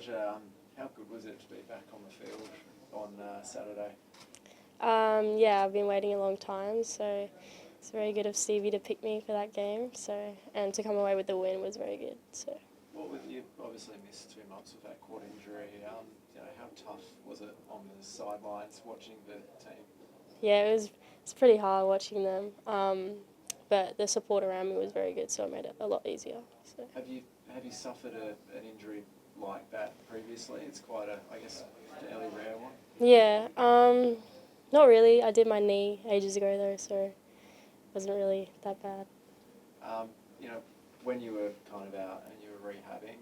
How good was it to be back on the field on Saturday? Yeah, I've been waiting a long time, so it's very good of Stevie to pick me for that game. So, and to come away with the win was very good. So. You obviously missed 2 months with that quad injury. How tough was it on the sidelines watching the team? Yeah, it's pretty hard watching them, but the support around me was very good, so it made it a lot easier. So. Have you suffered an injury like that previously? It's quite I guess, fairly rare one. Yeah, not really. I did my knee ages ago though, so it wasn't really that bad. You know, when you were kind of out and you were rehabbing,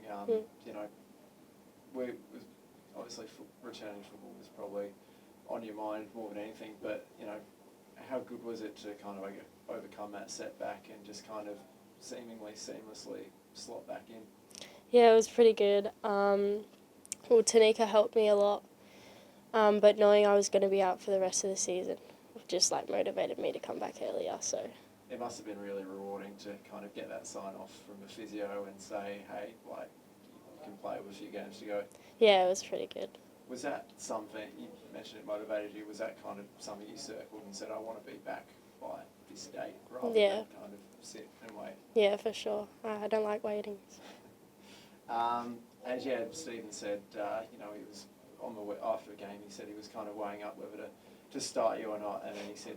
you know, obviously returning football was probably on your mind more than anything. But you know, how good was it to kind of overcome that setback and just kind of seemingly seamlessly slot back in? Yeah, it was pretty good. Well, Tanika helped me a lot, but knowing I was going to be out for the rest of the season just like motivated me to come back earlier. So. It must have been really rewarding to kind of get that sign off from the physio and say, hey, like, you can play with a few games to go. Yeah, it was pretty good. Was that something, you mentioned it motivated you, was that kind of something you circled and said, I want to be back by this date rather than kind of sit and wait? Yeah, for sure. I don't like waiting. As Stephen said, you know, he was after the game, he said he was kind of weighing up whether to start you or not, and then he said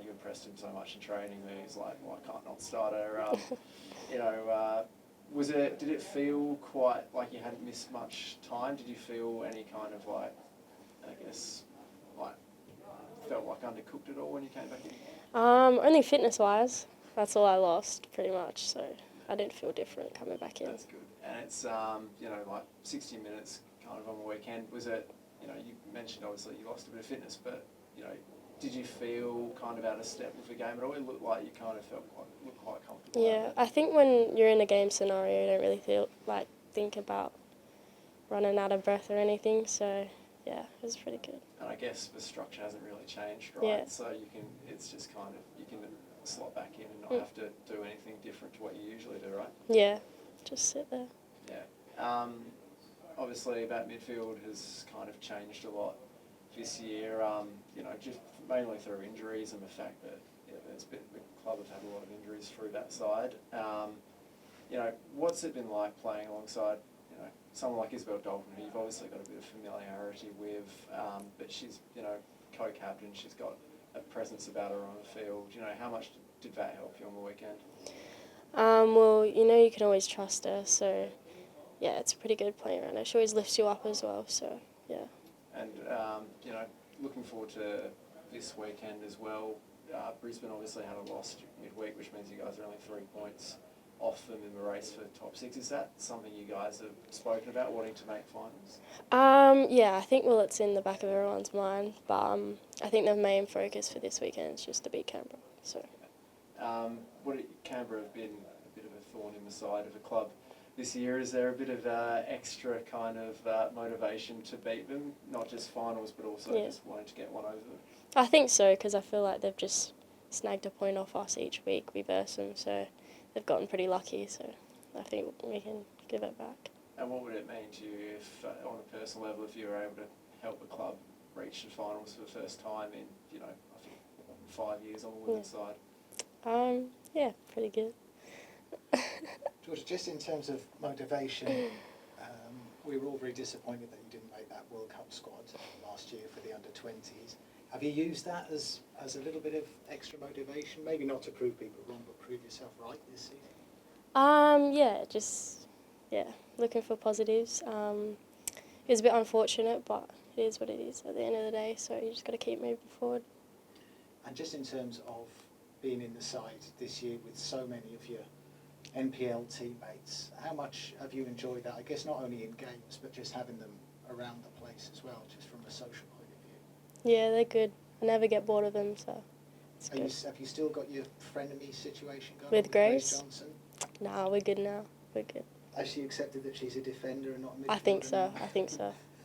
you impressed him so much in training that he's like, well, I can't not start her. You know, did it feel quite like you hadn't missed much time? Did you feel any kind of like, I guess, like, felt like undercooked at all when you came back in? Only fitness-wise. That's all I lost, pretty much, so I didn't feel different coming back in. That's good. And it's, you know, like 60 minutes kind of on the weekend. Was it, you know, you mentioned obviously you lost a bit of fitness, but, you know, did you feel kind of out of step with the game at all? It looked like you kind of looked quite comfortable. Yeah, I think when you're in a game scenario, you don't really think about running out of breath or anything. So yeah, it was pretty good. And I guess the structure hasn't really changed, right? Yeah. So it's just kind of, you can slot back in and not have to do anything different to what you usually do, right? Yeah, just sit there. Yeah. Obviously that midfield has kind of changed a lot this year, you know, just mainly through injuries and the fact that the club have had a lot of injuries through that side. You know, what's it been like playing alongside, you know, someone like Isabel Dalton, who you've obviously got a bit of familiarity with, but she's, you know, co-captain, she's got a presence about her on the field. You know, how much did that help you on the weekend? Well, you know, you can always trust her, so yeah, it's pretty good playing around her. She always lifts you up as well, so yeah. And, you know, looking forward to this weekend as well. Brisbane obviously had a loss midweek, which means you guys are only 3 points off them in the race for top 6. Is that something you guys have spoken about, wanting to make finals? Yeah, I think, well, it's in the back of everyone's mind, but I think the main focus for this weekend is just to beat Canberra. So. Canberra have been a bit of a thorn in the side of the club this year. Is there a bit of extra kind of motivation to beat them, not just finals, but also just wanting to get one over them? I think so, because I feel like they've just snagged a point off us each week we verse them, so they've gotten pretty lucky, so I think we can give it back. And what would it mean to you if, on a personal level, if you were able to help the club reach the finals for the first time in, you know, I think 5 years on the women's side? Yeah, pretty good. George, just in terms of motivation, we were all very disappointed that you didn't make that World Cup squad last year for the under-20s. Have you used that as a little bit of extra motivation? Maybe not to prove people wrong, but prove yourself right this season? Yeah, looking for positives. It was a bit unfortunate, but it is what it is at the end of the day, so you just got to keep moving forward. And just in terms of being in the side this year with so many of your NPL teammates, how much have you enjoyed that? I guess not only in games, but just having them around the place as well, just from a social point of view. Yeah, they're good. I never get bored of them, so it's good. Have you still got your frenemy situation going with on Grace Johnson? Nah, we're good now. We're good. Has she accepted that she's a defender and not a midfielder? I think so.